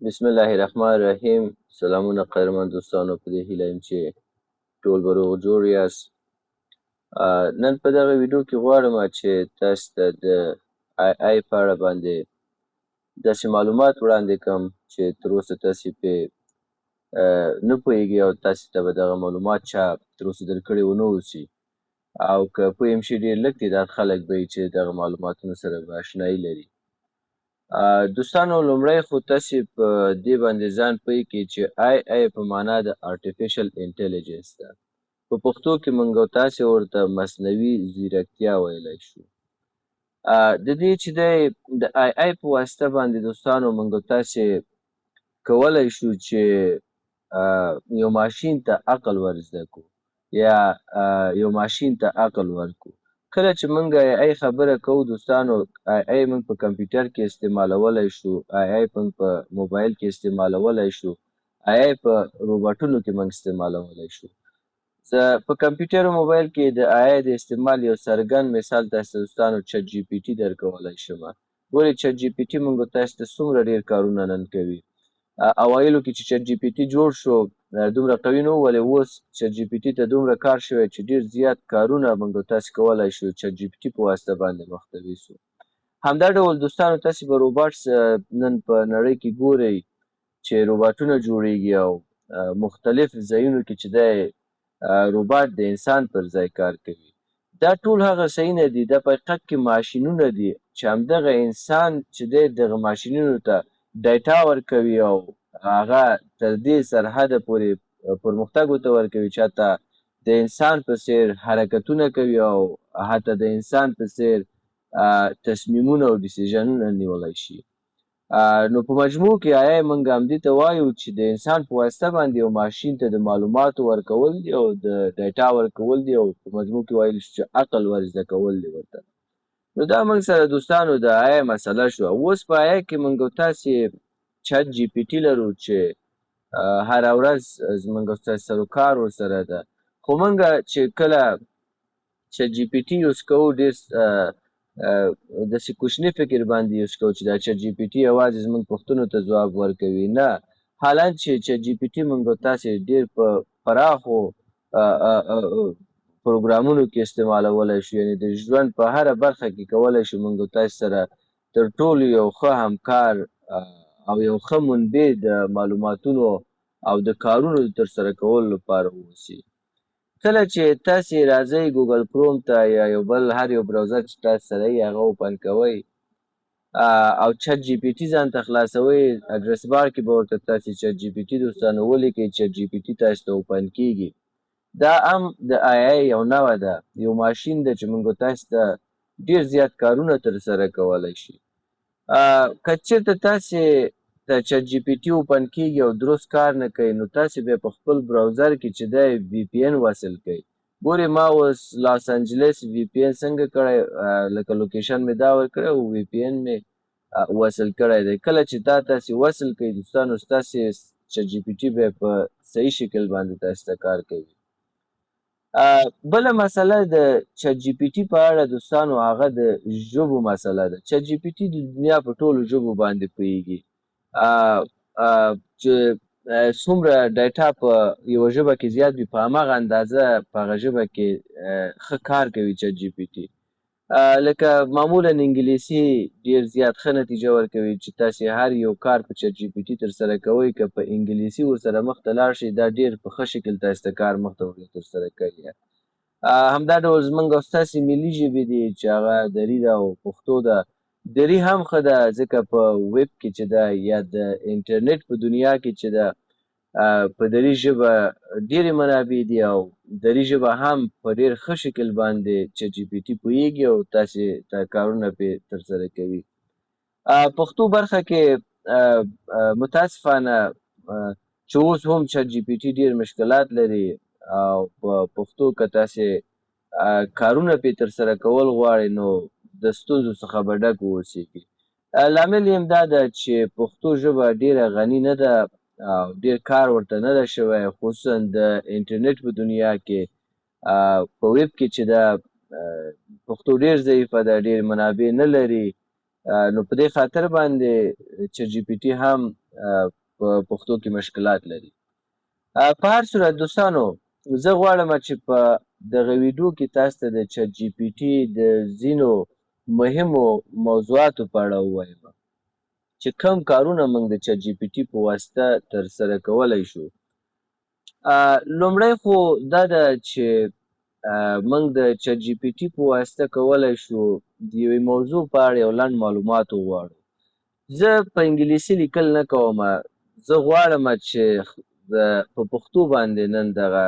بسم الله الرحمن الرحیم. سلامونه قدرمن دوستانو، په دې هیله یم چې ټول به روغ جوړ یاست. نن په دغه ویډیو کې غواړم چې تاسو ته د آی په اړه باندې داسې معلومات وړاندې کړم چې تر اوسه تاسې پرې نه پوهیږئ او تاسې ته به دغه معلومات چا تر اوسه درکړي ونه اوسي، او که پوه هم شي ډېر لږ تعداد خلک به وي چې دغه معلوماتونو سره به اشنایي لري. دوستانو، لومړی خو تاسې په دې باندې ځان پوه کړئ چې آی په معنا د آرټیفیشل انټیلیجنس ده. په پښتو کې موږ او تاسې ورته مصنوعي ځیرکتیا ویلی شو. د دې چې دی د آی په واسطه باندې دوستانو موږ او تاسې کولی شو چې یو ماشین ته عقل ور زده کړو یا یو ماشین ته عقل ورکړو. کله چې موږ آی خبره کوو دوستانو، آی موږ په کمپیوټر کې استعمالولی شو، آی موږ په موبایل کې استعمالولی شو، آی په روباټونو کې موږ استعمالولی شو. زه په کمپیوټر او موبایل کې د آی د استعمال یو څرګند مثال تاسو ته دوستانو چټ جی پي ټي درکولی شم. ګورئ چټ جی پي ټي موږ تاسو ته څومره ډېر کارونه نن کوي. اوایلو کې چې چټ جی پي ټي جوړ شو دومره قوي نه و، ولې اوس چټ جی پي ټي ته دومره کار شوی چې ډېر زیات کارونه موږ تاسې کولی شو چټ جی پي ټي په واسطه باندې مختوي سو. همدا ډول دوستانو تاسې به روباټس نن په نړۍ کې ګورئ چې روباټونه جوړیږي او مختلف ځایونو کې چې دی روباټ د انسان پر ځای کار کوي. دا ټول هغه شیونه دي، دا په حقیقت کې ماشینونه دي چې همدغه انسان چې دی دغه ماشینونو ته ډیټا ورکوي او هغه تر دې سرحده پورې پرمختګ ورته ورکوي چې حتی د انسان په څېر حرکتونه کوي او حتی د انسان په څېر تصمیمونه او ډیسیژنونه نیولی شي. نو په مجموع کې آی موږ همدې ته وایو چې د انسان په واسطه باندې یو ماشین ته د معلوماتو ورکول دي او د ډیټا ورکول دي، او په مجموع کې ویلی شو چې عقل ور زده کول دي ورته. نو دا موږ سره دوستانو د آی مسله شوه. اوس په آی کې موږ تاسې چټ جی پي ټي لرو چې هره ورځ زموږ ستاسې سره کار ورسره ده. خو موږ چې کله چټ جی پي ټي یوز کوو ډېر داسې کوچني فکر باندې یوز کوو چې دا چټ جی پي ټي یوازې زموږ پوښتنو ته ځواب ورکوي. نه، حالان چې چټ جی پي ټي موږ تاسې ډېر په پراخو پروګرامونو کې استعمالولی شو، یعنې د ژوند په هره برخه کې کولی شو موږ تاسې سره تر ټولو یو ښه همکار او یو ښه منبع د معلوماتونو او د کارونو د ترسره کولو لپاره واوسي. کله چې تاسې راځئ ګوګل کروم ته یا یو بل هر یو براوزر چې تاسې سره یې هغه اوپن کوئ او چټ جی پي ټي ځان ته خلاصوئ، اډرس بار کې به ورته تاسې چټ جی پي ټي دوستانو ولیکئ. چټ جی پي ټي تاسې ته اوپن کېږي. دا هم د آی یو نوعه ده، یو ماشین ده چې موږ تاسې ته ډېر زیات کارونه ترسره کولی شي. که چېرته تاسې ته چټ جی پي ټي اوپن کېږي او درست کار نه کوي، نو تاسې بیا په خپل براوزر کې چې دی وي پي این وصل کوئ. ګورئ ما اوس لاس انجلس وي پي این څنګه کړی، لکه لوکیشن مې دا ورکړی او وي پي این مې وصل کړی دی. کله چې دا تاسې وصل کوئ دوستانو، ستاسې چټ جی پي ټي بیا په صحیح شکل باندې تاسې ته کار کوي. بله مسله د چټ جی پي ټي په اړه دوستانو هغه د ژبو مسله ده. چټ جی پي ټي د دنیا په ټولو ژبو باندې پوهیږي. چې څومره ډیټا په یوه ژبه کې زیات وي، په هماغه اندازه په هغه ژبه کې ښه کار کوي چټ جی پي ټي. لکه معمولا انګلیسي ډېر زیات ښه نتیجه ورکوي چې تاسې هر یو کار په چټ جی پي ټي ترسره کوئ، که په انګلیسي ورسره مخته لاړ شئ دا ډېر په ښه شکل تاسې ته کار مخته ترسره کوي. همدا ډول زموږ او ستاسې ملي ژبې دي چې هغه دري ده او پښتو ده. دري هم ښه ده ځکه په ویب کې چې ده یا د انټرنیټ په دنیا کې چې ده په دري ژبه ډېرې منابع دي او دري ژبه هم په ډېر ښه شکل باندې چټ جی پي ټي پوهیږي او تاسې ته کارونه پرې ترسره کوي. پښتو برخه کې متاسفانه چې اوس هم چټ جی پي ټي ډېر مشکلات لري او په پښتو که تاسې کارونه پرې ترسره کول غواړئ نو د ستونزو څخه به ډک واوسېږي. لامل یې هم دا ده چې پښتو ژبه ډېره غني نه ده او ډېر کار ورته نه ده شوی، خصوصا د انټرنیټ په دنیا کې په ویب کې چې ده پښتو ډېر ضعیفه ده، ډېر منابع نه لري. نو په دې خاطر باندې چټ جی پي ټي هم په پښتو کې مشکلات لري. په هر صورت دوستانو زه غواړم چې په دغه ویډیو کې تاسو ته د چټ جی پي ټي د ځینو مهمو موضوعاتو په اړه ووایم چې کوم کارونه موږ د چټ جی پي ټي په واسطه ترسره کولی شو. لومړی خو دا ده چې موږ د چټ جی پي ټي په واسطه کولی شو د یوې موضوع په اړه یو لنډ معلومات وغواړو. زه په انګلیسي لیکل نه کوم، زه غواړم چې په پښتو باندې نن دغه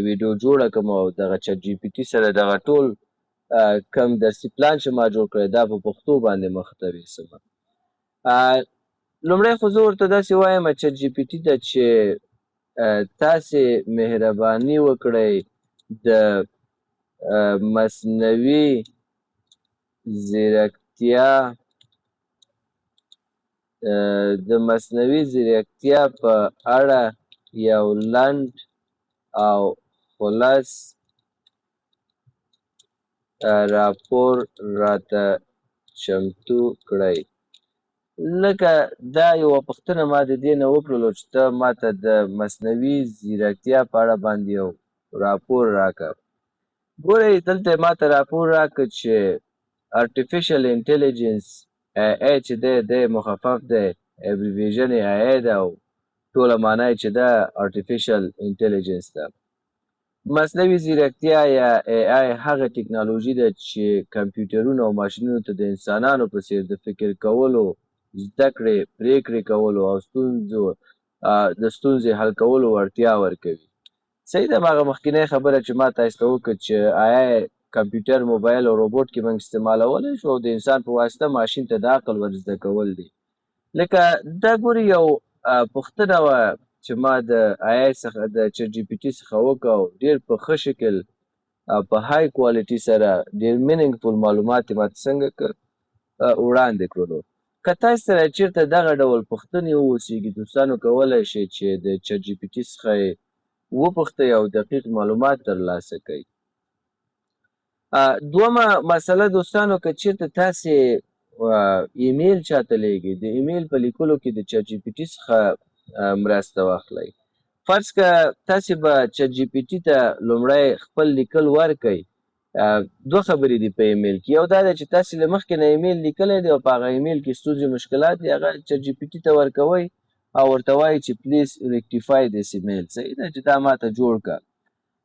ویډیو جوړه کړم او دغه چټ جی پي ټي سره دغه ټول کم درسي پلان چې ما جوړ کړی دا په پښتو باندې مخ ته یوسم. لومړی خو زه ورته داسې وایم چټ جی پي ټي ته چې تاسې مهرباني وکړئ د مصنوعي ځیرکتیا په اړه یو لنډ او خلاص راپور راته چمتو کړئ. لکه دا یوه پوښتنه ما د دې نه وکړلو چې ته ماته د مصنوعي ځیرکتیا په اړه باندې یو راپور راکړه. ګورئ دلته یې ماته راپور راکړه چې artificial intelligence AI چې دی مخفف دی، ابریویژن یې AI ده او ټوله معنا یې چې ده artificial intelligence ده. مصنوعي ځیرکتیا یا AI هغه ټکنالوژي ده چې کمپیوټرونو او ماشینونو ته د انسانانو په څېر د فکر کولو، زده کړې، پرېکړې کولو او د ستونزې حل کولو وړتیا ورکوي. صحیح ده، هغه مخکینۍ خبره چې ما تاسو ته وکړه چې AI کمپیوټر، موبایل او روبوټ کې موږ استعمالولی شو او د انسان په واسطه ماشین ته د عقل ور زده کول دي. لکه دا ګورې یو پوښتنه وه چې ما د AI څخه د چټ جي پي ټي څخه وکړه او ډېر په ښه شکل په های کوالټي سره ډېر مینینګفول معلومات یې ماته څنګه وړاندې کړلو. که تاسو سره چېرته دغه ډول پوښتنې واوسېږي دوستانو کولی شئ چې د چټ جي پي ټي څخه یې وپوښتئ او دقیق معلومات ترلاسه کړئ. دومه مسله دوستانو که چېرته تاسې ایمیل چاته لیږئ، د ایمیل په لیکلو کې د چټ جي پي ټي څخه مرسته واخلئ. فرض که تاسې به چټ جي پي ټي ته لومړی خپل لیکل ورکئ. دوه خبرې دي په ایمیل کې، یو دا ده چې تاسې له مخکې نه ایمیل لیکلی دی او په هغه ایمیل کې ستونزې مشکلات دي، هغه چټ جي پي ټي ته ورکوئ او ورته وایئ چې پلیز ریکټیفای دیس ایمیل. صحیح ده چې دا ماته جوړ کړه.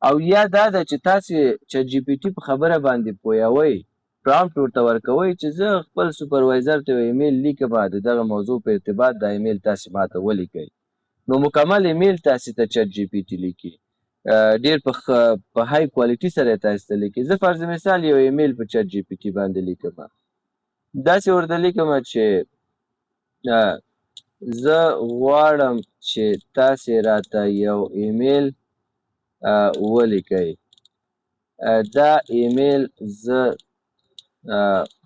او یا دا ده چې تاسې چټ جي پي ټي په خبره باندې پوهوئ، پرامپټ ورته ورکوئ چې زه خپل سوپروایزر ته یو ایمیل لیکم، د دغه موضوع په ارتباط دا ایمیل تاسې ماته ولیکئ. نو مکمل ایمیل تاسې ته چټ جي پي ټي لیکي، ډېر په های کوالټي سره یې تاسې ته لیکي. زه فرض مثال یو ایمیل په چټ جي پي ټي باندې لیکم، داسې ورته لیکم چې زه غواړم چې تاسې راته یو ایمیل ولیکئ. دا ایمیل زه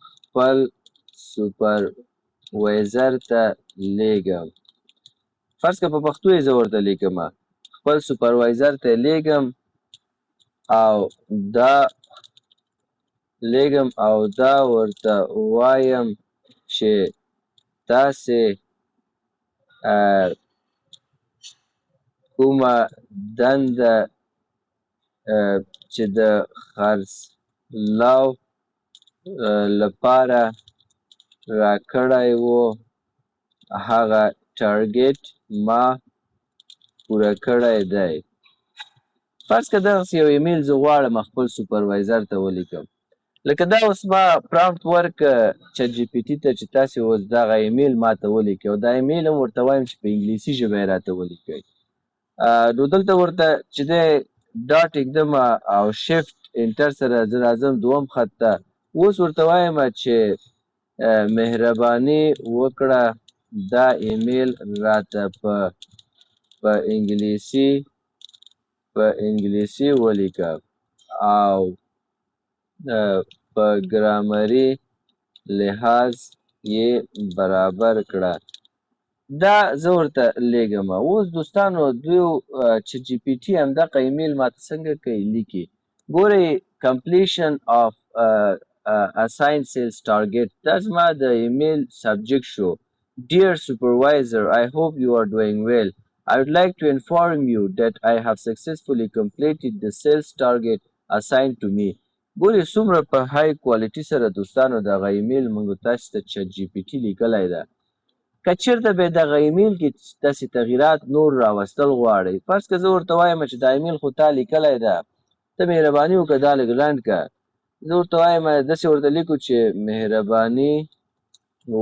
خپل سوپروایزر ته لیږم. فرض که په پښتو یې زه ورته لیکم، خپل سوپروایزر ته یې لیږم او دا ورته وایم چې تاسې کومه دنده چې د خرڅلاو لپاره راکړی وو هغه ټارګېټ ما پوره کړی دی. فرض که دغسې یو ایمیل زه غواړم خپل سوپروایزر ته ولیکم. لکه دا اوس ما پرامپټ ورکړه چټ جي پي ټي ته چې تاسې اوس دغه ایمیل ماته ولیکئ او دا ایمیل هم ورته وایم چې په انګلیسي ژبه یې راته ولیکئ. نو دلته ورته چې دی ډاټ ایږدم او شفټ انټر سره زه راځم دوم خط ته. اوس ورته وایم چې مهرباني وکړه دا ایمیل راته په انګلیسي ولیکه او په ګرامري لحاظ یې برابر کړه. دا زه ورته لیږم. اوس دوستانو دوی چټ جي پي ټي همدغه ایمیل ماته څنګه کوي لیکي. ګورئ completion of assigned sales target دا زما د ایمیل سبجیکټ شو. Dear Supervisor, I hope you are doing well. I would like to inform you that I have successfully completed the sales target assigned to me. ګورې څومره په های کوالټي سره دوستانو دغه ایمیل موږ تاسو ته چټ جی پی ټي لیکلی ده. که چېرته به دغه ایمیل کې داسې تغییرات نور راوستل غواړئ، فرض که زه ورته وایم چې دا ایمیل خو تا لیکلی ده، ته مهرباني وکړه دا لږ لنډ کړه. زه ورته وایم داسې ورته لیکو چې مهرباني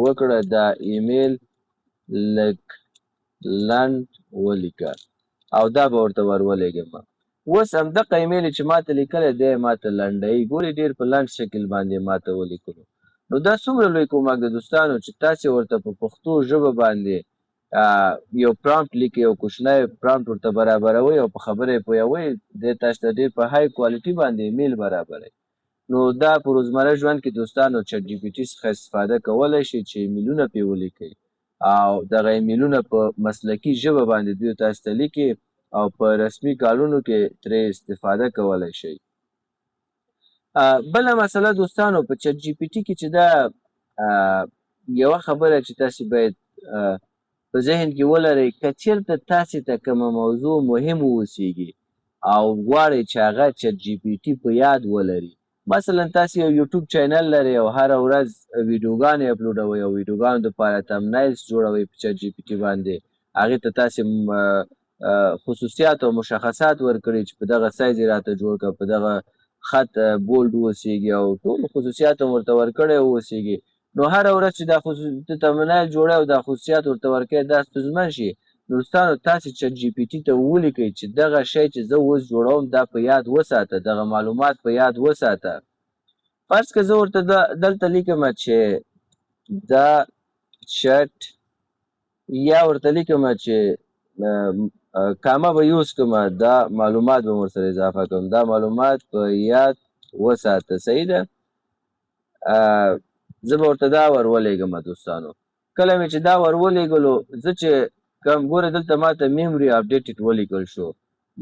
وکړه دا ایمیل لږ لنډ ولیکه او دا به ورته ورولېږم. اوس همدغه ایمیل چې ماته لیکلی دی ماته لنډوي، ګورې ډېر په لنډ شکل باندې ماته ولیکلو. نو دا څومره لوی کومک د دوستانو چې تاسې ورته په پښتو ژبه باندې یو پرامپټ لیکئ، یو کوچنی پرامپټ ورته برابروئ او په خبره یې پوهوئ، دی تاسو ته ډېر په های کوالټي باندې ایمیل برابروي. نو دا په روزمره ژوند کې دوستانو چټ جی پي ټي څخه استفاده کولی شئ چې ایمیلونه پرې ولیکئ او دغه ایمیلونه په مسلکي ژبه باندې دوی تاسو ته لیکي او په رسمي کارونو کې ترې استفاده کولی شئ. بله مسله دوستانو په چټ جی پي ټي کې چې دا یوه خبره چې تاسې باید په ذهن کې ولرئ، که چېرته تاسې ته کومه موضوع مهم واوسیږي او غواړئ چې هغه چټ جی پي ټي په یاد ولري، مثلا تاسې یو یوټیوب چینل لرئ او هره ورځ ویډیوګانې اپلوډوئ او ویډیوګانو دپاره تمنایلز جوړوئ په چټ جي پي ټي باندې، هغې ته تاسې خصوصیات او مشخصات ورکړئ چې په دغه سایز یې راته جوړ کړه، په دغه خط بولډ واوسیږي او ټول خصوصیات هم ورته ورکړی واوسیږي. نو هره ورځ چې دا تمنایل جوړی او دا خصوصیات ورته ورکوي دا ستونزمن شي. دوستانو تاسې چټ جي پي ټي ته ولیکئ چې دغه شی چې زه اوس جوړوم دا په یاد وساته، دغه معلومات په یاد وساته. فرض که زه ورته دلته لیکمه چې دا چټ یا ورته لیکمه چې کامه به یوز کړمه، دا معلومات به ورسره اضافه کړم، دا معلومات په یاد وساته. صحیح ده؟ زه به ورته دا ورولېږم دوستانو. کله مې چې دا ورولېږلو، زه چې کوم ګوره دلته ماته میموري اپډیټډ ولیکل شو،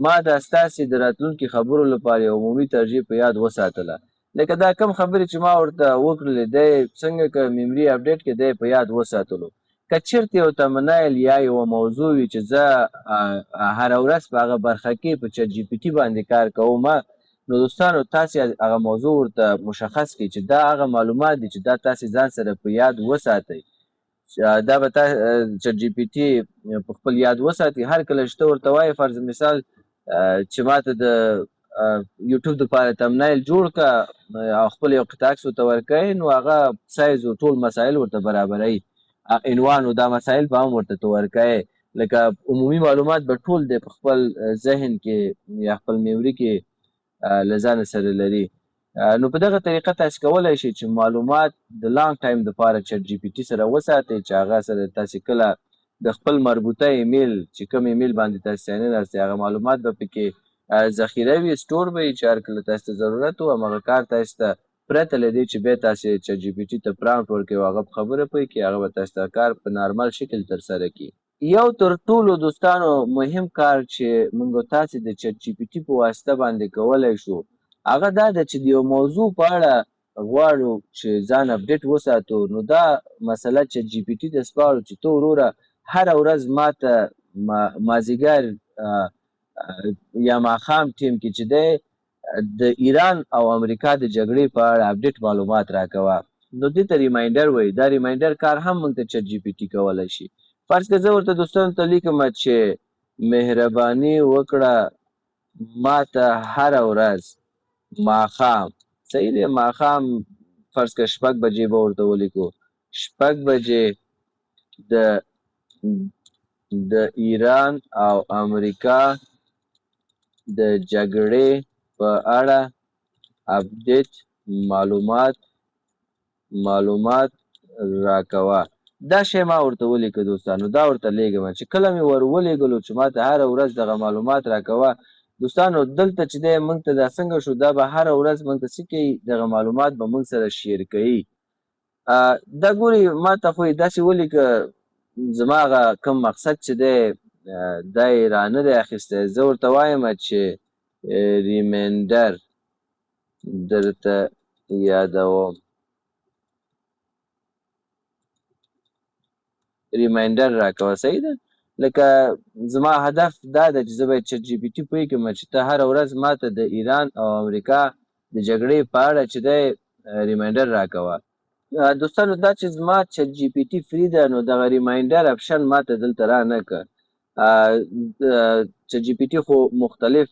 ما دا ستاسې د راتلونکي خبرو لپاره یو عمومي ترجیح په یاد وساتله. لکه دا کم خبرې چې ما ورته وکړلې دی څنګه که میموري اپډیټ کې دی په یاد وساتلو. که چېرته یو تمنایل یا یوه موضوع وي چې زه هره ورځ په هغه برخه کې په چټ جي پي ټي باندې کار کوم، نو دوستانو تاسې هغه موضوع ورته مشخص کړئ چې دا هغه معلومات دي چې دا تاسې ځان سره په یاد وساتئ. دا به چټ جي پي ټي په خپل یاد وساتي. هر کله چې ته ورته وایې فرض مثال چې ماته د یوټیوب دپاره تمنایل جوړ کړه او خپل یو قطع عکس ورته ورکوې، نو هغه سایز او ټول مسایل ورته برابروي، عنوان او دا مسایل به هم ورته ته ورکوې. لکه عمومي معلومات به ټول دی په خپل ذهن کې یا خپل میموري کې له ځانه سره لري. نو په دغه طریقه تاسې کولی شئ چې معلومات د لانګ ټایم دپاره چټ جي پي ټي سره وساتئ چې هغه سره تاسې کله د خپل مربوطه ایمیل چې کوم ایمیل باندې تاسې ساین یاستئ هغه معلومات به پکې ذخیره وي، سټور به وي چې هر کله تاسې ته ضرورت و همغه کار تاسې ته پرته له دې چې بیا تاسې چټ جي پي ټي ته پرامپټ ورکړئ او هغه په خبره پوه کړي، هغه به تاسې ته کار په نارمل شکل ترسره کړي. یو تر ټولو دوستانو مهم کار چې موږ تاسې د چټ جي پي ټي په واسطه باندې کولی شو هغه دا ده چې د یو موضوع په اړه غواړو چې ځان اپډیټ وساتو، نو دا مسله چټ جي پي ټي ته سپارو چې ته وروره هره ورځ ماته مازدیګر یا ماښام ټیم کې چې دی د ایران او امریکا د جګړې په اړه اپډیټ معلومات راکوه. نو دې ته ریمایندر وایي. دا ریمایندر کار هم موږ ته چټ جي پي ټي کولی شي. فرض که زه ورته دوستانو ته لیکمه چې مهرباني وکړه ماته هره ورځ ماښام، صحیح دی، ماښام فرض که 6 بجې به ورته ولیکو، 6 بجې د ایران او امریکا د جګړې په اړه اپډیټ معلومات راکوه. دا شی ما ورته ولیکه دوستانو، دا ورته لیږم چې کله مې ور ولیږلو چې ماته هره ورځ دغه معلومات راکوه. دوستانو دلته چې دی موږ ته دا څنګه شو، دا به هره ورځ موږ ته څه کوي، دغه معلومات به موږ سره شیر کوي. دا ګورې ما ته خو یې داسې ولیکه، زما هغه کوم مقصد چې دی دا یې رانه دی اخیستی. زه ورته وایم چې ریمایندر درته یادوم. ریمایندر راکوه. صحیح ده؟ لکه زما هدف دا ده چې زه باید چټ جي پي ټي پوه کړم چې ته هره ورځ ماته د ایران او امریکا د جګړې په اړه چې دی ریمایندر راکوه. دوستانو دا چې زما چټ جي پي ټي فری ده نو دغه ریمایندر اپشن ماته دلته را نه که. چټ جي پي ټي خو مختلف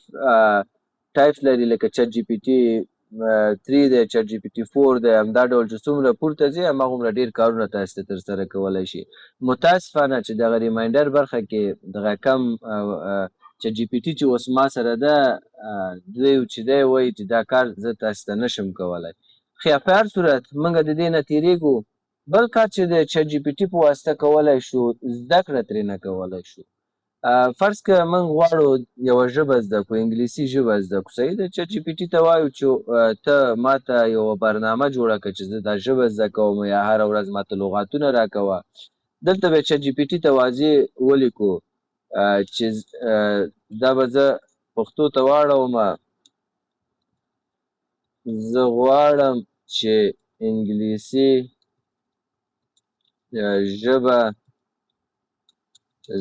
ټایپس لري لکه چټ جي پي ټي 3 دی، چټ جي پي ټي 4 دی، همدا ډول چې څومره پورته ځي هماغومره ډېر کارونه تاسو ته ترسره کولی شي. متاسفانه چې دغه ریمایندر برخه کې دغه کم چټ جي پي ټي چې اوس ما سره ده دوی چې دی وایي چې دا کار زه تاسو ته نشم کولی. خو په هر صورت موږ د دې نه تېرېږو. بل کار چې د چټ جي پي ټي په واسطه کولی شو زده کړه ترېنه کولی شو. فرض که موږ غواړو یوه ژبه زده کړو، انګلیسي ژبه زده کړو، صحیح ده؟ چټ جي پي ټي ته وایو چې ته ماته یوه برنامه جوړه کړه چې زه دا ژبه زده کوم یا هره ورځ ماته لغاتونه راکوه. دلته به چټ جي پي ټي ته واضح ولیکو چې دا به زه پښتو ته واړومه، زه غواړم چې انګلیسي ژبه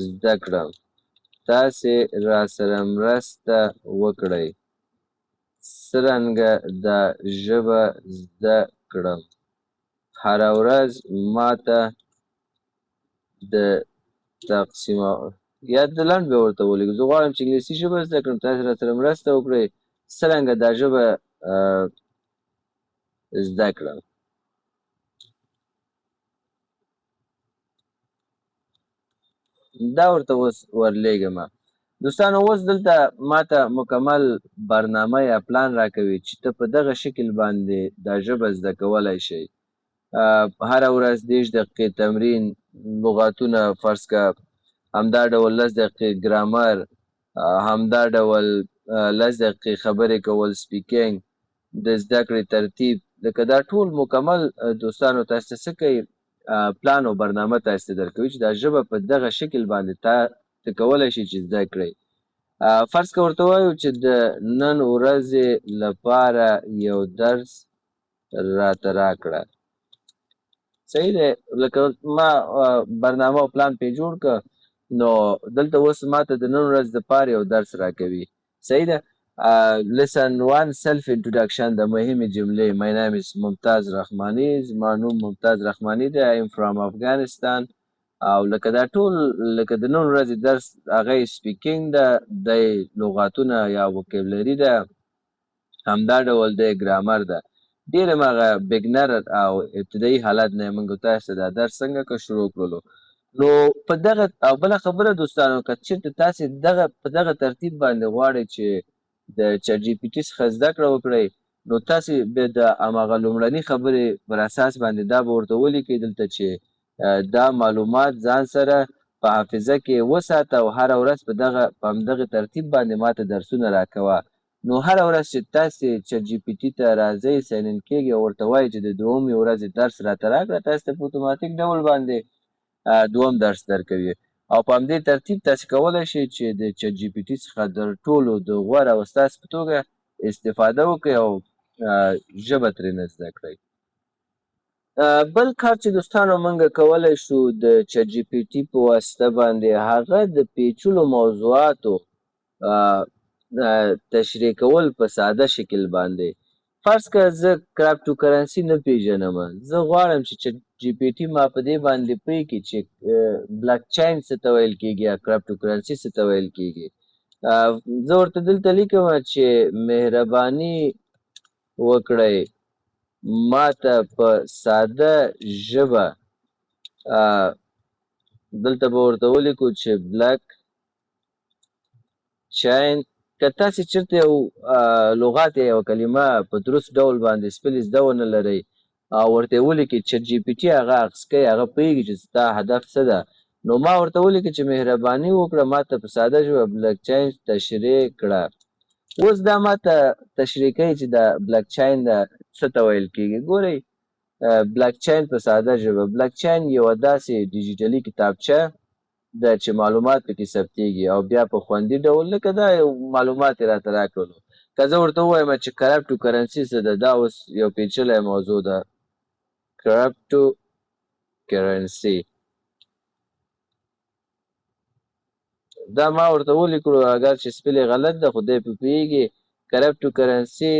زده کړم، تاسې راسره مرسته وکړئ څرنګه دا ژبه زده کړم. هره ورځ ماته د تقسیمه یا د لنډ به ورته ولیکو زه غواړم چې انګلیسي ژبه زده کړم، تاسې راسره مرسته وکړئ څرنګه دا ژبه زده کړم. دا ورته اوس ورلیږمه. دوستانو اوس دلته ماته مکمل برنامه یا پلان راکوي چې ته په دغه شکل باندې دا ژبه زده کولی شئ. هره ورځ 30 دقیقې تمرین، لغاتونه فرض که، همدا ډول 10 دقیقې ګرامر، همدا ډول 10 دقیقې خبرې کول سپیکینګ، د زده کړې ترتیب، لکه دا ټول مکمل دوستانو تاسو ته څه کوي پلان او برنامه تاسو ته درکوي چې دا ژبه په دغه شکل باندې ته کولی شئ چې زده کړئ. فرض که ورته وایو چې د نن ورځې لپاره یو درس راته راکړه. صحیح دی؟ لکه ما برنامه او پلان پې جوړ که نو دلته اوس ماته د نن ورځ دپاره یو درس راکوي. صحیح ده؟ lesson 1 self introduction د مهمې جملې my name is ممتاز رحماني، زما نوم ممتاز رحماني دی، I am from Afghanistan. او لکه دا ټول لکه د نن ورځې درس هغه سپیکینګ ده، د لغاتونه یا وکیبلري ده، همدا ډول د ګرامر ده. ډېر هماغه بګنر او ابتدایي حالت نه موږ تاسو ته دا درس څنګه که شروع کړلو. نو په دغه او بله خبره دوستانو که چېرته تاسې په دغه ترتیب باندې غواړئ چې د چټ جي پي ټي څخه زده کړه وکړئ نو تاسې بیا د هماغه لومړني خبرې پر اساس باندې دا به ورته ولیکئ دلته چې دا معلومات ځان سره په حافظه کې وساته او هره ورځ په همدغه ترتیب باندې ماته درسونه راکوه. نو هره ورځ چې تاسې چټ جي پي ټي ته راځئ ساین ان کېږئ او ورته وایئ چې د دومې ورځې درس راته راکړه، تاسې ته په اتوماتیک ډول باندې دوم درس درکوي. او په همدې ترتیب تاسې کولی شئ چې د چټ جي پي ټي څخه د ټولو د غوره استاد په توګه استفاده وکړئ او ژبه ترېنه زده کړئ. بل کار چې دوستانو موږ کولی شو د چټ جي پي ټي په واسطه باندې هغه د پیچلو موضوعاتو تشریح کول په ساده شکل باندې. فرض که زه کریپټو کرنسي نه پیژنم، زه غواړم چې چټ جي پي ټي ما په دې باندې پوه کړي چې بلاک چین څه ته ویل کېږي یا کریپټو کرنسي څه ته ویل کېږي. زه ورته دلته لیکم چې مهرباني وکړئ ماته په ساده ژبه دلته به ورته ولیکو چې بلاک چین. که تاسې چېرته یو لغات یا یوه کلمه په درست ډول باندې سپلې زده ونه لرئ او ورته یې ولیکئ چټ جي پي ټي هغه اخذ کوي، هغه پوهېږي چې ستا هدف څه ده. نو ما ورته ولیکئ چې مهرباني وکړه ماته په ساده ژبه بلاک چین تشریح کړه. اوس دا ماته تشریح کوي چې دا بلاک چین څه ته ویل کېږي. ګورئ بلاک چین په ساده ژبه، بلاک چین یوه داسې ډیجیټلي کتابچه ده چې معلومات پکې ثبتېږي او بیا په خوندي ډول لکه دا یو معلومات یې راته راکړلو. که زه ورته ووایم چې کریپټو کرنسي څه ده، دا اوس یو پیچلی موضوع ده. کریپټو کرنسي دا ما ورته ولیکلو اگر چې سپل یې غلط ده خو دی پې پوهېږي کرپټو کرنسي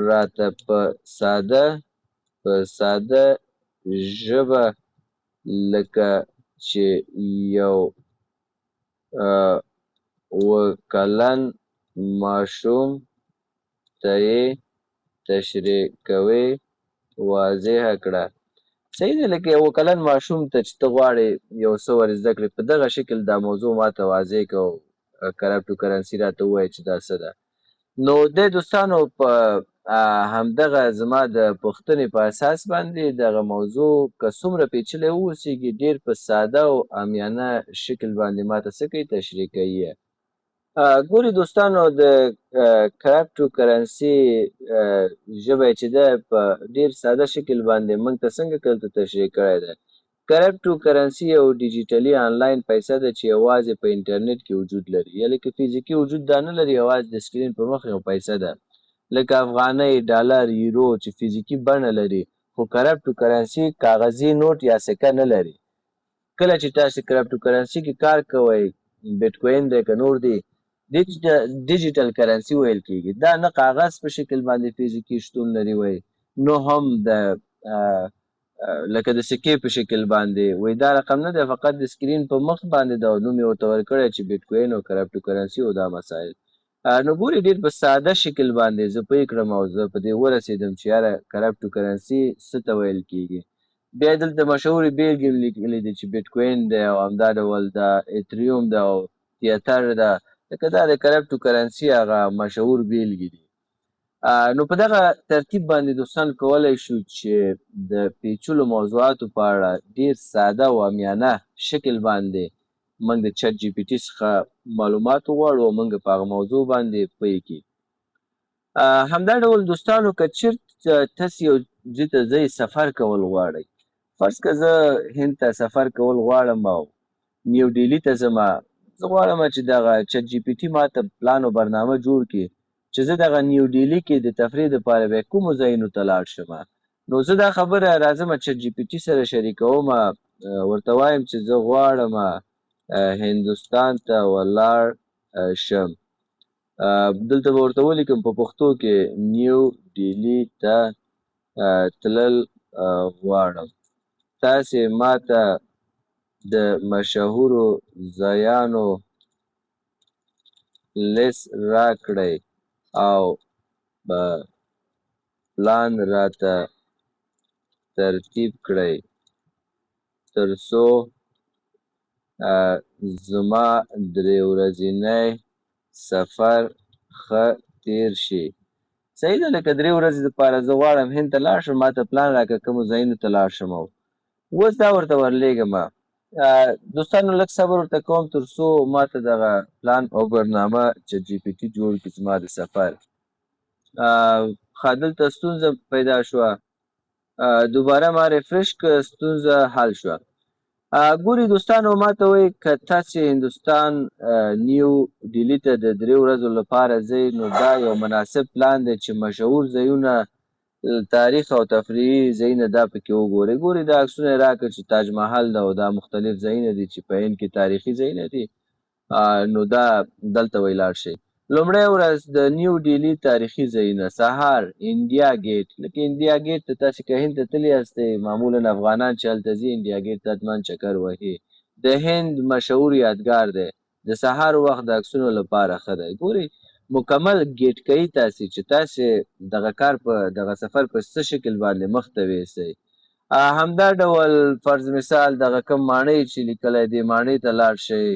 راته په ساده ژبه لکه چې یو اووه کلن ماشوم ته یې تشریح کوې واضحه کړه. صحیح دی لکه یو کلن ماشوم ته چې ته غواړې یو څه ور زده کړې په دغه شکل دا موضوع ماته واضح کړه او کرپټو کرنسي راته ووایه چې دا څه ده. نو دی دوستانو په همدغه زما د پوښتنې په اساس باندې دغه موضوع که څومره پیچلی واوسېږي ډېر په ساده او عامیانه شکل باندې ماته څه کوي تشریح کوي یې. ګورې دوستانو د کرپټو کرنسي ژبه چې ده په ډېر ساده شکل باندې موږ ته څنګه دلته تشریح کړی دی. کرپټو کرنسي یو ډیجیټلي آنلاین پیسه ده چې یوازې په انټرنیټ کې وجود لري یا لکه فزیکي وجود دا نه لري یوازې د سکرین په مخ یو پیسه ده لکه افغانۍ ډالر یورو چې فزیکي بڼه لري خو کرپټو کرنسي کاغذي نوټ یا سکه نه لري. کله چې تاسې کرپټو کرنسي کې کار کوئ بیټکوین دی که نور دی ډیجیټل کرنسي ویل کېږي دا نه کاغذ په شکل باندې فزیکي شتون لري وای نو هم د لکه د سکې په شکل باندې وای دا رقم نه دی فقط د سکرین په مخ باندې دا نوم یې ورته ورکړی چې بیټکوین او کرپټو کرنسي او دا مسایل. نو ګورې ډېر په ساده شکل باندې زه پوه کړم او زه په دې ورسېدم چې یاره کرپټو کرنسي څه ته ویل کېږي. بیا دلته مشهورې بېلګې مې لیکلي دي چې بیټکوین دی او همدا ډول د ایتریوم ده او تیتر ده لکه دا د کرپټو کرنسي هغه مشهور بیلګې دي. نو په دغه ترتیب باندې دوستان کولی شو چې د پیچلو موضوعاتو په اړه ډېر ساده او عامیانه شکل باندې موږ د چټ جي پي ټي څخه معلومات وغواړو او موږ په هغه موضوع باندې پوه کړي. همدا ډول دوستانو که چېرته تاسې یو ځای ته ځئ سفر کول غواړئ فرض که زه هند ته سفر کول غواړم او نیو ډیلي ته ځمه زه غواړم چې دغه چټ جي پي ټي ماته پلان او برنامه جوړ کړي چې زه دغه نیو ډیلي کې د تفریح دپاره بیا کومو ځایونو ته لاړ شم. نو زه دا خبره راځم چټ جي پي ټي سره شریکوم ورته وایم چې زه غواړم هندوستان ته ولاړ شم. دلته به ورته ولیکم په پښتو کې نیو ډیلي ته تلل غواړم. تاسې ماته د مشهورو ځایانو لیست راکړئ او پلان راته ترتیب کړئ تر څو زما 3 ورځنی سفر ښه تیر شي. صحیح ده لکه 3 ورځې دپاره زه غواړم هند ته لاړ شم ماته پلان راکړه کومو ځایونو ته لاړ شم اوس دا ورته ورلیږم. دوستانو لږ صبر ورته کوم تر څو ماته دغه پلان او برنامه چټ جي پي ټي جوړ کړي زما د سفر. ښه دلته ستونزه پیدا شوه دوباره ما ریفرش کړه ستونزه حل شوه. ګوري دوستانو ماته وایي که تاسې هندوستان نیو ډیلي ته د 3 ورځو لپاره ځئ نو دا یو مناسب پلان دی چې مشهور ځایونه تاریخ او تفریحي ځایونه دا پکې وګورئ. ګورئ دا عکسونه یې راکړه چې تاج محل ده او دا مختلف ځایونه دي چې په هند کې تاریخي ځایونه دي نو دا دلته وی لاړ شئ. لومړی ورځ د نیو ډیلي تاریخي ځایونه سهار انډیا ګیټ لکه انډیا ګیټ ته تاسې که هند ته تللي یاستئ معمولا افغانان چې هلته ځي انډیا ګیټ ته حتما چکر وهي. د هند مشهور یادګار دی د سهار وخت د عکسونو لپاره ښه دی. ګورئ مکمل ګیټ کوي تاسې چې تاسې دغه کار په دغه سفر په څه شکل باندې مخ ته ویسئ. همدا ډول فرض مثال دغه کوم ماڼۍ چې لیکلی دی ماڼۍ ته لاړ شئ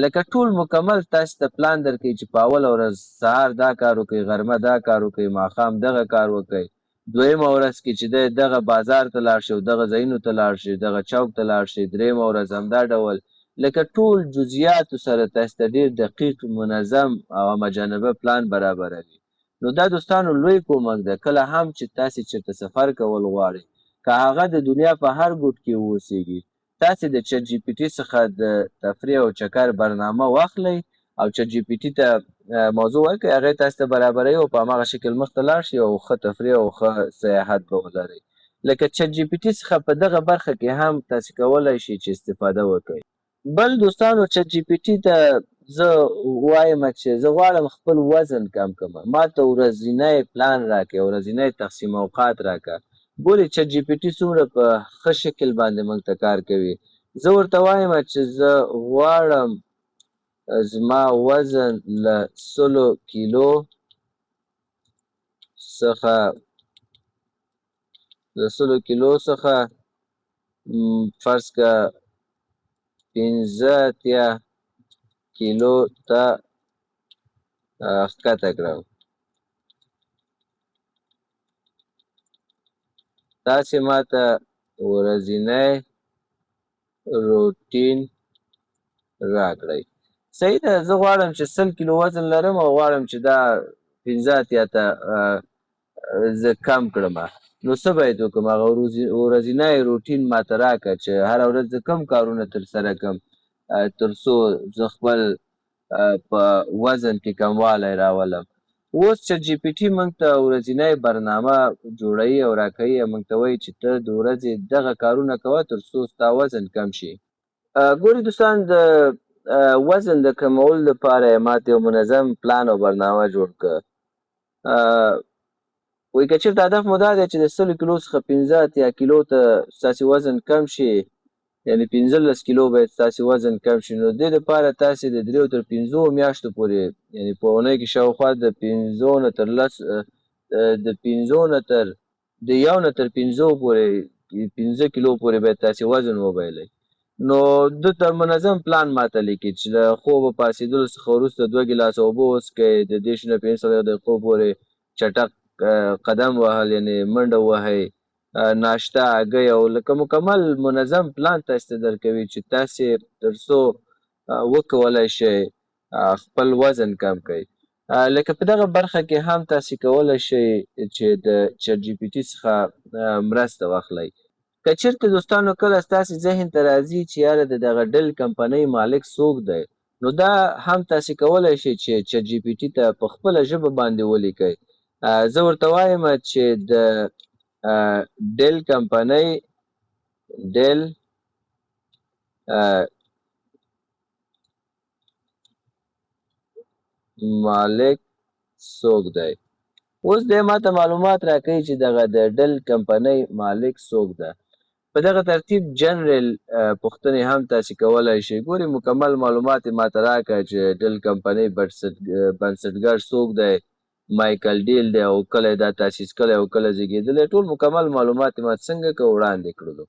لکه ټول مکمل تاسې ته پلان درکوي چې په اوله ورځ سهار دا کار وکړئ غرمه دا کار وکړئ ماښام دغه کار وکړئ. دویمه ورځ کې چې دی دغه بازار ته لاړ شئ دغه ځایونو ته لاړ شئ دغه چوک ته لاړ شئ. دریمه ورځ همدا ډول لکه ټول جزئیاتو سره تاسې ته ډېر دقیق منظم او همهجانبه پلان برابروي. نو دا دوستانو لوی کومک ده کله هم چې تاسې چېرته سفر کول غواړئ که هغه د دنیا په هر ګوټ کې واوسېږي تاسې د چټ جي پي ټي څخه د تفریح او چکر برنامه واخلئ او چټ جي پي ټي ته موضوع ورکړئ هغې تاسې ته برابروي او په هماغه شکل مخ ته لاړ شئ او ښه تفریح او ښه سیاحت به ولرئ. لکه چټ جي پي ټي څخه په دغه برخه کې هم تاسې کولی شئ چې استفاده وکړئ. بل دوستانو چټ جی پی ټي ته زه وایم چې زه غواړم خپل وزن کم کړم، ما ته ورځنی پلان راکړه، ورځنی تقسیم اوقات راکړه. ګورې چټ جی پی ټي څومره په ښه شکل باندې موږ ته کار کوي. زه ورته وایم چې زه غواړم زما وزن له 100 کیلو څخه فرض کړه 15 کیلو ته ښکته کړم. تاسې ماته ورځنی روټین راکړئ. صحیح ده، زه غواړم چې 100 کیلو وزن لرم او غواړم چې دا 15 اتیا ته زه کم کړم. نو څه باید وکړم؟ هغه ورځنی روټین ماته راکړه چې هره ورځ زه کوم کارونه ترسره کړم تر څو زه خپل په وزن کې کموالی راولم. اوس چټ جی پی ټي موږ ته ورځنی برنامه جوړوي او راکوي، موږ ته وایي چې ته د ورځې دغه کارونه کوه تر څو ستا وزن کم شي. ګورې دوستان، د وزن د کمولو لپاره یې ما ته یو منظم پلان او برنامه جوړ کړه. وایي که چېرته هدف مو دا دی چې د 100 کیلو څخه 15 اتیا کیلو ته ستاسې وزن کم شي، یعنې 15 کیلو باید ستاسې وزن کم شي، نو د دې لپاره تاسې د 3 تر 5 میاشتو پورې، یعنې په اونۍ کې شاوخوا د 5 نه تر 10 د 1 نه تر 5 پورې 15 کیلو پورې باید تاسې وزن وبایلئ. نو دلته منظم پلان ماته لیکي چې له خوبه پاڅېدلو څخه وروسته 2 ګیلاسه اوبه وڅښئ، د 30 نه 45 دقیقو پورې چټک قدم وهل یعنې منډه ووهئ، ناشته، هګۍ او لکه مکمل منظم پلان تاسې ته درکوي چې تاسې تر څو وکولی شئ خپل وزن کم کړئ. لکه په دغه برخه کې هم تاسې کولی شئ چې د چټ جي پي ټي څخه مرسته واخلئ. که چېرته دوستانو کله ستاسې ذهن ته راځي چې یاره د دغه ډل کمپنۍ مالک څوک دی، نو دا هم تاسې کولی شئ چې چټ جي پي ټي ته په خپله ژبه باندې ولیکئ. زه ورته وایم چې د ډل کمپنۍ مالک څوک دی. اوس دی ماته معلومات راکوي چې دغه د ډل کمپنۍ مالک څوک ده. په دغه ترتیب جنرال پوښتنې هم تاسې کولی شئ. ګورې مکمل معلومات یې ماته راکړه چې ډل کمپنۍ بنسټګر څوک دی، مایکل ډیل دی او کله یې دا تاسیس کړی او کله زیږېدلی، ټول مکمل معلومات یې ماته څنګه که وړاندې کړلو.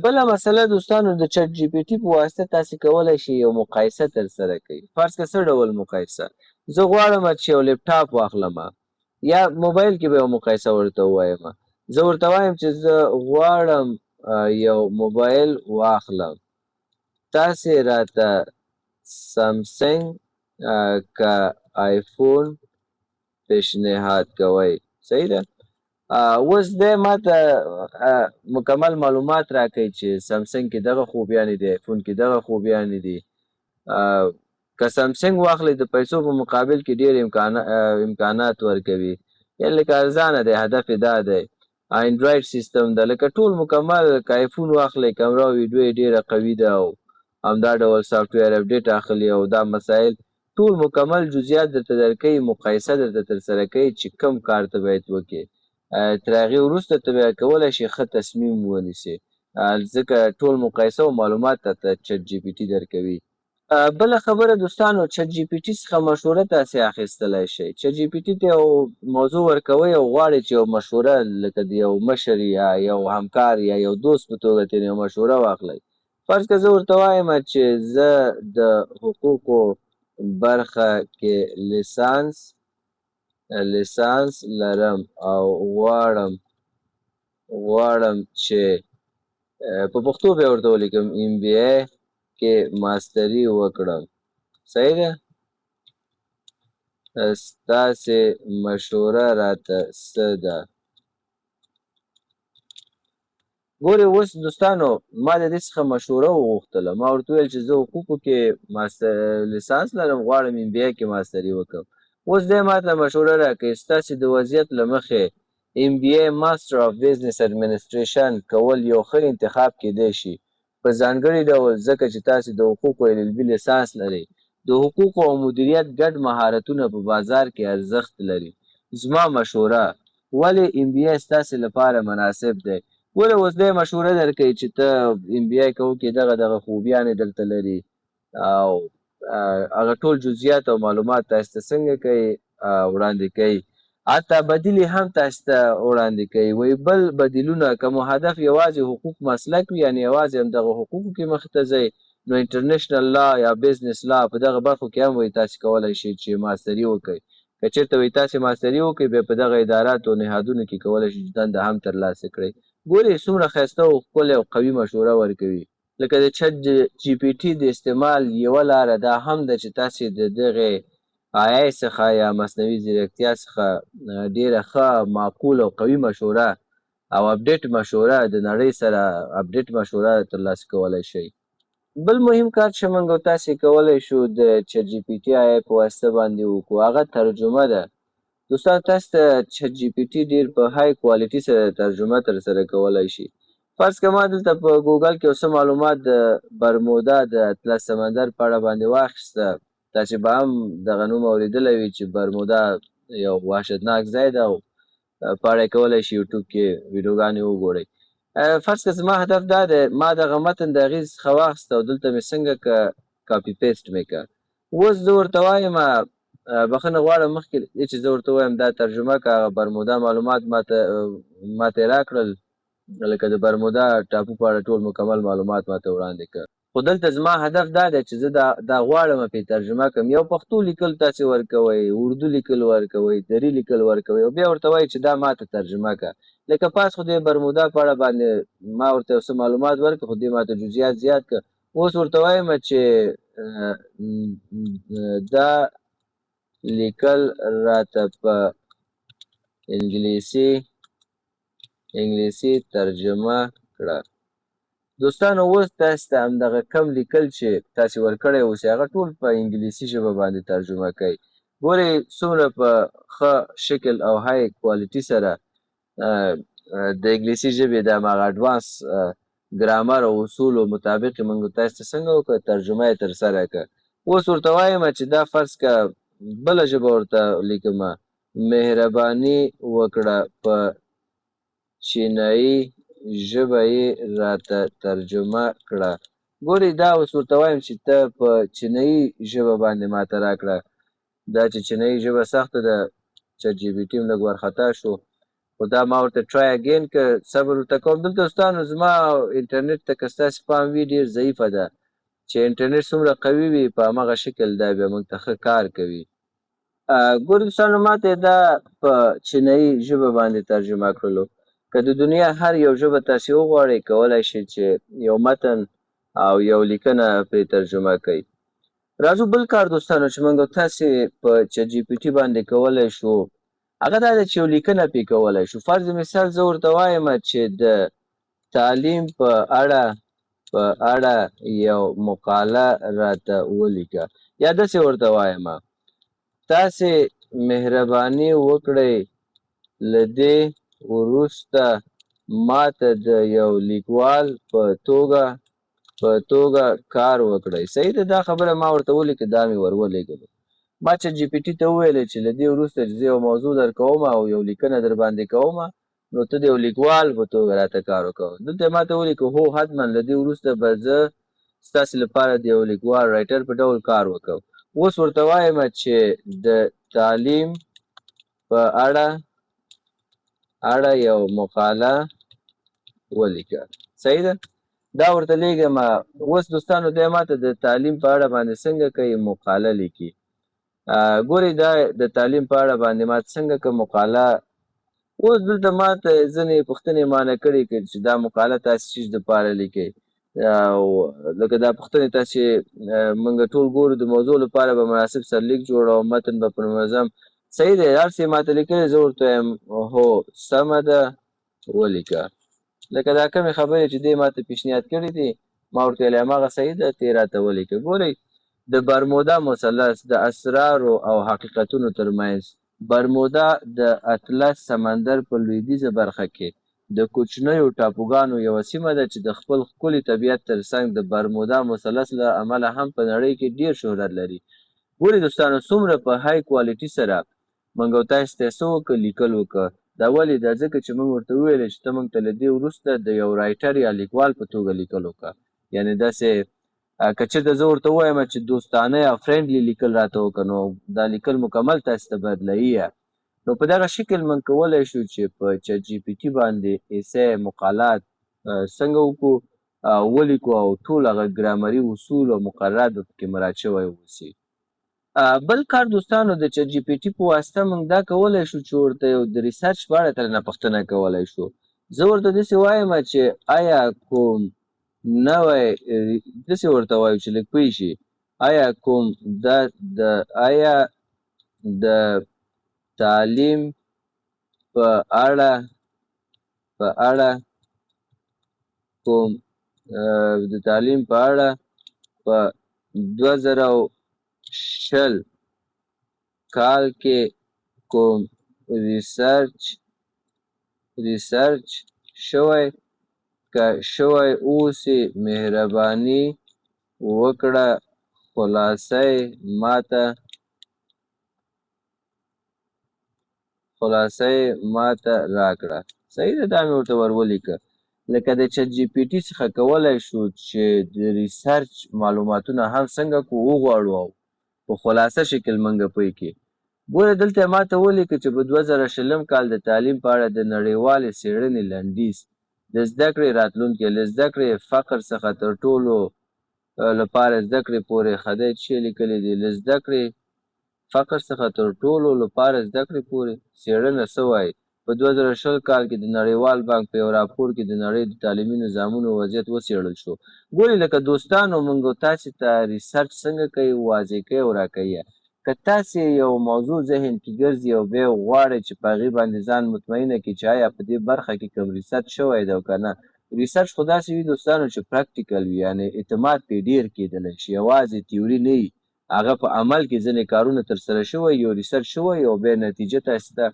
بله مسله دوستانو، د چټ جي پي ټي په واسطه تاسې کولی شئ یو مقایسه ترسره کړئ. فرض کړه څه ډول مقایسه؟ زه غواړم چې یو لیپټاپ واخلم یا موبایل کې به یو مقایسه ورته ووایم. زه ورته وایم چې زه غواړم یو موبایل واخلم، تاسې راته سامسنګ که آیفون پیشنهاد کوئ. صحیح ده؟ اوس دی ماته مکمل معلومات راکوي چې سامسنګ کې دغه خوبیانې دي، آیفون کې دغه خوبیانې دي. که سامسنګ واخلئ د پیسو په مقابل کې ډېر امکانات ورکوي، یعنې لکه ارزانه دی، هدف یې دا دی. انډرایډ سیستم ده، لکه ټول مکمل. که آیفون واخلئ کمره او ویډیو یې ډېره قوي ده او همدا ډول سافټویر اپډیټ اخلي او دا مسایل ټول مکمل جزئیات درته درکوي، مقایسه درته ترسره کوي چې کوم کار ته باید وکړې. تر هغې وروسته ته بیا کولی شې ښه تصمیم ونیسې، ځکه ټول مقایسه او معلومات درته چټ جي پي ټي درکوي. بله خبره دوستانو، چټ جي پي ټي څخه مشوره تاسې اخیستلی شئ. چټ جي پي ټي ته یو موضوع ورکوئ او غواړئ چې یو مشوره لکه د یو مشر یا یو همکار یا یو دوست په توګه ترې یو مشوره واخلئ. فرض که زه ورته وایم چې زه د حقوقو برخه کې لیسانس لرم او غواړم چې په پښتو به یې ورته ولیکم MBA کې ماستري وکړم. صحیح ده؟ ستاسې مشوره راته څه ده؟ ګورې اوس دوستانو، ما د دې څخه مشوره وغوښتله. ما ورته وویل چې زه حقوقو کې لیسانس لرم، غواړم MBA کې ماستري وکړم. اوس دی ما ته مشوره راکوي ستاسې د وضعیت له مخې MBA ماسټر آف بزنس اډمنسټریشن کول یو ښه انتخاب کیدی شي. په ځانګړي ډول ځکه چې تاسې د حقوقو LLB لیسانس لرئ. د حقوقو او مدیریت ګډ مهارتونه په بازار کې ارزښت لري. زما مشوره، ولې MBA ستاسې لپاره مناسب دی؟ ولې اوس دی مشوره درکوي چې ته MBA کوو کې دغه خوبیانې دلته لري او هغه ټول جزئیات او معلومات تاسو ته څنګه کوي وړاندې کوي. حتی بدیل یې هم تاسو ته وړاندې کوي. وایي بل بدیلونه که مو هدف یوازې حقوق مسلک وي، یعنې یوازې همدغه حقوقو کې مخې ته ځئ، نو انټرنیشنل لا یا بزنس لا په دغه برخو کې هم وایي تاسې کولی شئ چې ماستري وکړئ. که چېرته وایي تاسې ماستري وکړئ، بیا په دغه اداراتو او نهادونو کې کولی شئ چې دنده هم ترلاسه کړئ. ګورئ څومره ښایسته او ښکلې او قوي مشوره ورکوي. لکه د چټ GPT د استعمال یوه لاره دا هم ده چې تاسې د دغې AI څخه یا مصنوعي ځیرکتیا څخه ډېره ښه معقول او قوي مشوره او اپډیټ مشوره د نړۍ سره اپډیټ مشوره ترلاسه کولی شئ. بل مهم کار چې موږ او تاسې کولی شو د چټ GPT AI په واسطه باندې وکړو هغه ترجمه ده. دوستان تاسو ته چټ GPT ډېر په های کوالټي سره ترجمه ترسره کولی شي. فرض که ما دلته په ګوګل کې یو څه معلومات د برمودا د اطلس سمندر په اړه باندې واخیسته، تاسې به هم دغه نوم اورېدلی وي چې برمودا یو وحشتناک ځای ده او په اړه یې کولی شي یوټیوب کې ویډیوګانې وګورئ. فرض که زما هدف دا دی ما دغه متن د هغې څخه واخیسته او دلته مې څنګه کاپي پیسټ مې کړه. اوس زه ورته وایم بخښنه غواړم مخکې چې زه ورته ووایم دا ترجمه که هغه برمودا معلومات ماته یې راکړل، لکه د برمودا ټاپو په اړه ټول مکمل معلومات ماته وړاندې کړ. خو دلته زما هدف دا دی چې زه دا غواړم پرې ترجمه کړم. یو پښتو لیکل تاسې ورکوئ، اردو لیکل ورکوئ، دري لیکل ورکوئ او بیا ورته وایي چې دا ماته ترجمه کړه. لکه پاس خو د برمودا په اړه باندې ما ورته یو څه معلومات ورکړه، خو دې ماته جزئیات زیات کړه. اوس ورته وایم چې دا لیکل راته په انګلیسي ترجمه کړه. دوستانو اوس تاسو ته همدغه کم لیکل چې تاسې ورکړی اوسئ هغه ټول په انګلیسي ژبه باندې ترجمه کوئ. ګورئ څومره په ښه شکل او های کوالټي سره د انګلیسي ژبې د هماغه اډوانس ګرامر او اصولو مطابق یې موږ تاسو ته څنګه وکړه ترجمه یې ترسره کړه. اوس ورته وایم چې دا فرض که بله ژبه ورته لیکمه، مهرباني وکړه په چینایي ژبه یې راته ترجمه کړه. ګورئ دا اوس ورته وایم چې ته په چینایي ژبه باندې ماته راکړه. دا چې چینایي ژبه سخته ده، چټ GPT هم لږ وارخطا شو، خو دا ما ورته ټرای اګین که صبر ورته کوم. دلته دوستانو زما انټرنیټ ته که ستاسې پام وي ډېر ضعیفه ده، چې انټرنیټ څومره قوي وي په همغه شکل دا بیا موږ ته ښه کار کوي. ګورئ دوستانو ما ته دا په چینایي ژبه باندې ترجمه کړلو. که د دنیا هر یو ژبه تاسې وغواړئ کولی شئ چې یو متن او یو لیکنه پرې ترجمه کوئ. راځو بل کار دوستانو چې موږ تاسې په چټ GPT باندې کولی شو هغه دا ده چې یو لیکنه پرې کولی شو. فرض مثال زه ورته وایم چې د تعلیم په اړه یو مقاله راته ولیکه، یا داسې ورته وایم تاسې مهرباني وکړئ له دې وروسته ماته د یو لیکوال په توګه کار وکړئ. صحیح ده، دا خبره ما ورته ولیکه، دا مې ورولېږلو. ما چټ GPT ته وویلې چې له دې وروسته چې زه یو موضوع درکوم او یو لیکنه در باندې کوم نو ته د یو لیکوال په توګه راته کار وکوه. دلته یې ما ته ولیکه هو حتما له دې وروسته به زه ستاسې لپاره د یو لیکوال رایټر په ډول کار وکړم. اوس ورته وایم چې د تعلیم په اړه یو مقاله ولیکه. صحیح ده، دا ورته لیږم. اوس دوستانو دی ماته د تعلیم په اړه باندې څنګه کوي مقاله لیکي. ګورئ دا د تعلیم په اړه باندې ماته څنګه که مقاله. اوس دلته ماته ځینې پوښتنې معنی کړي چې دا مقاله تاسې چیز دپاره لیکئ. لکه دا پوښتنې تاسې موږ ټول ګورو د موضوع لپاره به مناسب سرلیک جوړوم، متن به په منظم. صحیح دی، هر څه یې ماته لیکلي، زه ورته وایم هو سمه ده ولیکه. لکه دا کمې خبرې چې دی ماته پیشنهاد کړي دي ما ورته ویلی هماغه صحیح ده ته یې راته ولیکه. ګورئ د برمودا مثلث د اسرارو او حقیقتونو ترمنځ برمودا د اطلس سمندر په لویدیځه برخه کې د کوچنیو ټاپوګانو یوه سیمه ده چې د خپل ښکلي طبیعت ترڅنګ د برمودا مثلث له امله هم په نړۍ کې ډیر شهرت لري. ګورې دوستانو څومره په های کوالټي سره موږ او تاسو ته څه وکړه، لیکل وکړه. دا ولې؟ دا ځکه چې موږ ورته وویل چې ته موږ ته له دې وروسته د یو رایټر یا لیکوال په توګه لیکل وکړه. یعنې داسې که چېرته زه ورته ووایم چې دوستانه یا فرینډلي لیکل راته وکړه، نو دا لیکل مکمل تاسو ته بدلوي. نو په دغه شکل موږ کولی شو چې په چټ جي پي ټي باندې ایسې مقالات څنګه وکړو ولیکو او ټول هغه ګرامري اصول او مقررات به پکې مراعات شوی واوسي. بل کار دوستانو د چټ جي پي ټي په واسطه موږ دا کولی شو چې ورته یو د ریسرچ په اړه ترنه پوښتنه کولی شو. زه ورته داسې وایم چې آیا کوم نوی داسې ورته وایو چې لږ پوه شي، آیا کوم آیا د تعلیم په اړه کوم د تعلیم په اړه په 2020 کال کې کوم ریسرچ شوی؟ که شوی اوسې مهرباني وکړه خلاصه ماته راکړه. صحیح ده، دا مې ورته ولیکه. لکه د چټ جي پي ټي څخه کولی شو چې د ریسرچ معلوماتونه هم څنګه کو وغواړو او په خلاصه شکل موږ پوه کړي. ګوره دلته ماته ولیکه چې په 2020 کال د تعلیم په اړه د نړیوالې څېړنې لنډیز د زده کړې راتلونکی له زده کړې فقر څخه تر ټولو لپاره زده کړې پورې خدای چې لیکلي دي له زده کړې فقر څخه تر ټولو لپاره زده کړې پورې څېړنه څه وایي. په 2020 کال کې د نړیوال بانک په یو راپور کې د نړۍ د تعلیمي نظامونو وضعیت وڅېړل شو. ګورې لکه دوستانو موږ تاسې ته ریسرچ څنګه کوي، واضح کوي او راکوي. که تاسې یو موضوع ذهن کې ګرځي او بیا غواړئ چې په هغې باندې ځان مطمئنه کړي چې آیا په دې برخه کې کوم ریسرچ شوی دی او که نه. ریسرچ خو داسې وي دوستانو چې پراکټیکل وي، یعنې اعتماد پرې ډېر کېدلی شي، یوازې تیوري نه وي، هغه په عمل کې ځینې کارونه ترسره شوی، یو ریسرچ شوی او بیا نتیجه تاسې ته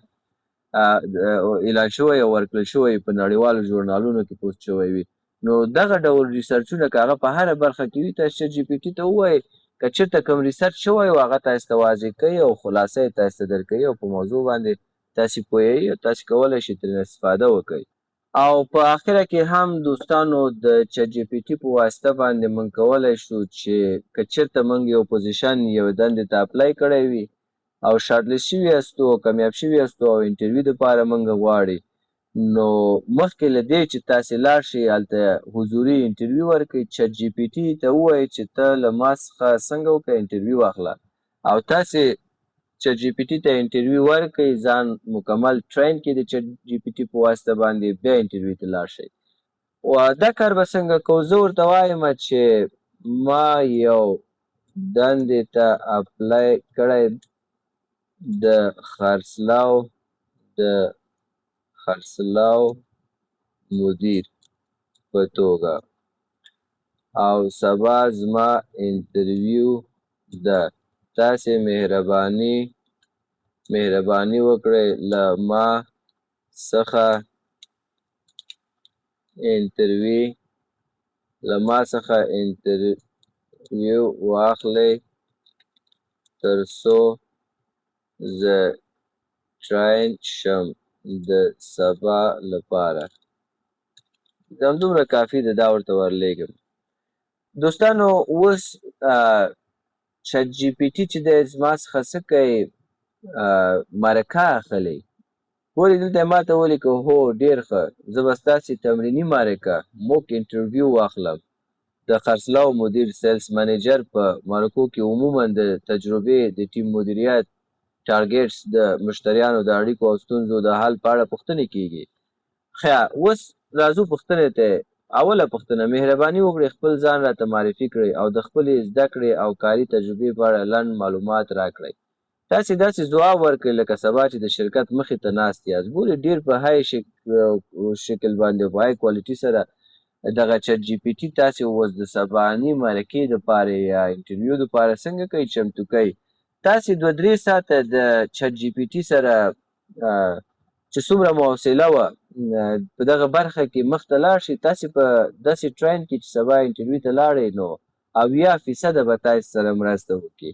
اعلان شوی او ورکړل شوی په نړیوالو ژورنالونو کې پوسټ شوی وي. نو دغه ډول ریسرچونه که هغه په هره برخه کې وي، تاسو چټ جي پي ټي ته ووایئ که چېرته کوم ریسرچ شوی و هغه تاسو ته واضح کوي او خلاصه یې تاسو ته درکوي او په موضوع باندې تاسې پوهیږئ او تاسې کولی شئ ترېنه استفاده وکړئ. او په آخره کې هم دوستانو د چټ جي پي ټي په واسطه باندې موږ کولی شو چې که چېرته موږ یو پوزیشن یوې دندې ته اپلای کړی وي او شارټ لیست شوي یاستو او کامیاب شوي یاستو او انټرویو دپاره موږ غواړئ، نو مخکې له دې چې تاسې لاړ شئ هلته حضوري انټرویو ورکړئ، چټ جي پي ټي ته ووایئ چې ته له ما څخه څنګه وکړه انټرویو واخله او تاسې چټ جي پي ټي ته انټرویو ورکړئ، ځان مکمل ټرین کړئ د چټ جي پي ټي په واسطه باندې، بیا انټرویو ته لاړ شئ. دا کار به څنګه کوو؟ زه ورته وایم چې ما یو دندې ته اپلای کړی د خرڅلاو مدیر په توګه او سبا زما انټرویو ده. تاسې مهرباني وکړئ له ما څخه انټرویو واخلئ تر څو زه ټرین شم د سبا لپاره. همدومره کافي ده، دا ورته ورلیږم. دوستانو اوس چټ جي پي ټي چې دی زما څخه څه کوي، مرکه اخلي. ګورې دلته یې ما ته ولیکه هو ډېر ښه، زه به ستاسې تمریني مرکه موک انټرویو واخلم. د خرڅلاو مدیر سیلز منیجر په مرکو کې عموماً د تجربې د ټیم مدیریت ټارګیټس د مشتریانو د اړیکو او ستونزو د حل په اړه پوښتنې کیږي. ښه اوس راځو پوښتنې ته. اوله پوښتنه، مهرباني وکړئ خپل ځان راته معرفي کړئ او د خپلې زده کړې او کاري تجربې په اړه لنډ معلومات راکړئ. تاسې داسې ځواب ورکړئ لکه سبا چې د شرکت مخې ته ناست یاست. ګورې ډېر په های شکل باندې په های کوالټي سره دغه چټ جي پي ټي تاسې اوس د سباني مرکې دپاره یا انټرویو دپاره څنګه کوئ چمتو کوئ. تاسې 2-3 ساعته د چټ جي پي ټي سره چې څومره مو حوصله وه په دغه برخه کې مخته لاړ شئ، تاسې په داسې ټرین کې چې سبا انټرویو ته لاړئ نو 80% به تاسې سره مرسته وکړي.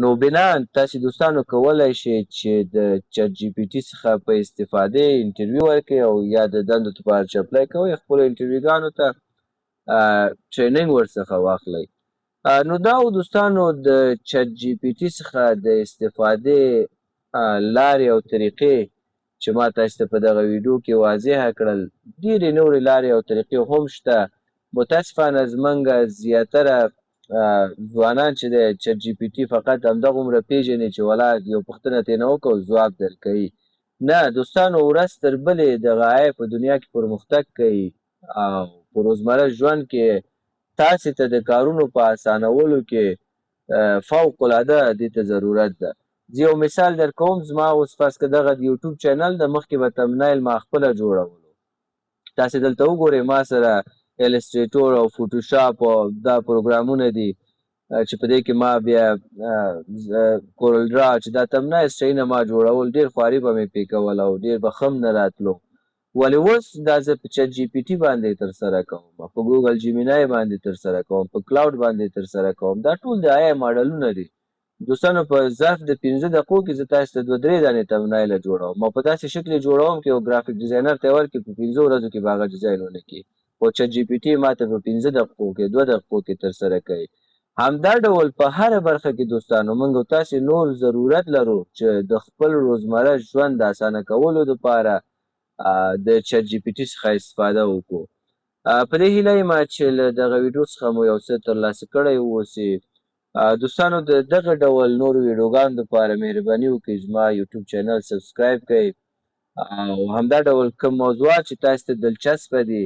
نو بناً تاسې دوستانو کولی شئ چې د چټ جي پي ټي څخه په استفادې انټرویو ورکړئ او یا د دندو لپاره چې اپلای کوئ خپلو انټرویوګانو ته ټریننګ ورڅخه واخلئ. نو دا و دوستانو د چټ جي پي ټي څخه د استفادې لارې او طریقې چې ما تاسو ته په دغه ویډیو کې واضحه کړل. ډېرې نورې لارې او طریقې هم شته. متاسفانه زموږ زیاتره ځوانان چې دی چټ جي پي ټي فقط همدغومره پېژني چې ولا یو پوښتنه ترېنه وکړه او ځواب درکوي. نه دوستانو، ورځ تر بلې دغه آی په دنیا کې پرمختګ کوي او په روزمره ژوند کې تاسې ته د کارونو په اسانولو کې فوق العاده دې ته ضرورت ده. زه یو مثال در کوم. زما اوس فرض که دغه د یوټیوب چینل د مخکې به تمنایل ما خپله جوړولو. تاسې دلته وګورئ ما سره السټریټور او فوټوشاپ او دا پروګرامونه دي چې په دې کې ما بیا کورل ډرا چې دا تمنایل شیونه ما جوړول، ډېر خواري به مې پې کول او ډېر به ښه نه راتلو. ولې اوس دا زه په چټ جي پي ټي باندې ترسره کوم، په ګوګل جیمینای باندې ترسره کوم، په کلاوډ باندې ترسره کوم. دا ټول د آی ماډلونه دي. دوستانو په ظرف د 15 دقیقو کې زه تاسو ته 2-3 دانې تمنایله جوړوم او په داسې شکل یې جوړوم چې یو ګرافیک ډیزاینر ته یې ورکړي په 15 ورځو کې به هغه ډیزاین ونه کړي. خو چټ جي پي ټي ماته په 15 دقیقو کې 2 دقیقو کې ترسره کوي. همدا ډول په هره برخه کې دوستانو موږ او تاسې نور ضرورت لرو چې د خپل روزمره ژوند د اسانه کولو دپاره د چټ جي پي ټي څخه استفاده وکړو. په دې هیله یم چې له دغه ویډیو څخه مو یو څه ترلاسه کړی واوسي. دوستانو د دغه ډول نورو ویډیوګانو دپاره مهرباني وکړئ زما یوټیوب چینل سبسکرایب کړئ او همدا ډول کوم موضوعات چې تاسو ته دلچسپه دي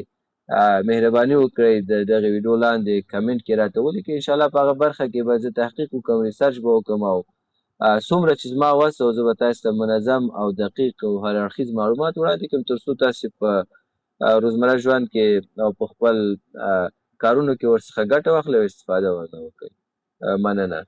مهرباني وکړئ د دغه ویډیو لاندې کمنټ کې راته ولیکئ. انشاءالله په هغه برخه کې به زه تحقیق وکړم، ریسرچ به وکړم او څومره چې زما وس او زه به تاسو ته منظم او دقیق او هر اړخیز معلومات وړاندې کړم تر څو تاسې په روزمره ژوند کې او په خپل کارونو کې ورڅخه ګټه واخلئ او استفاده ورنه وکړئ. مننه.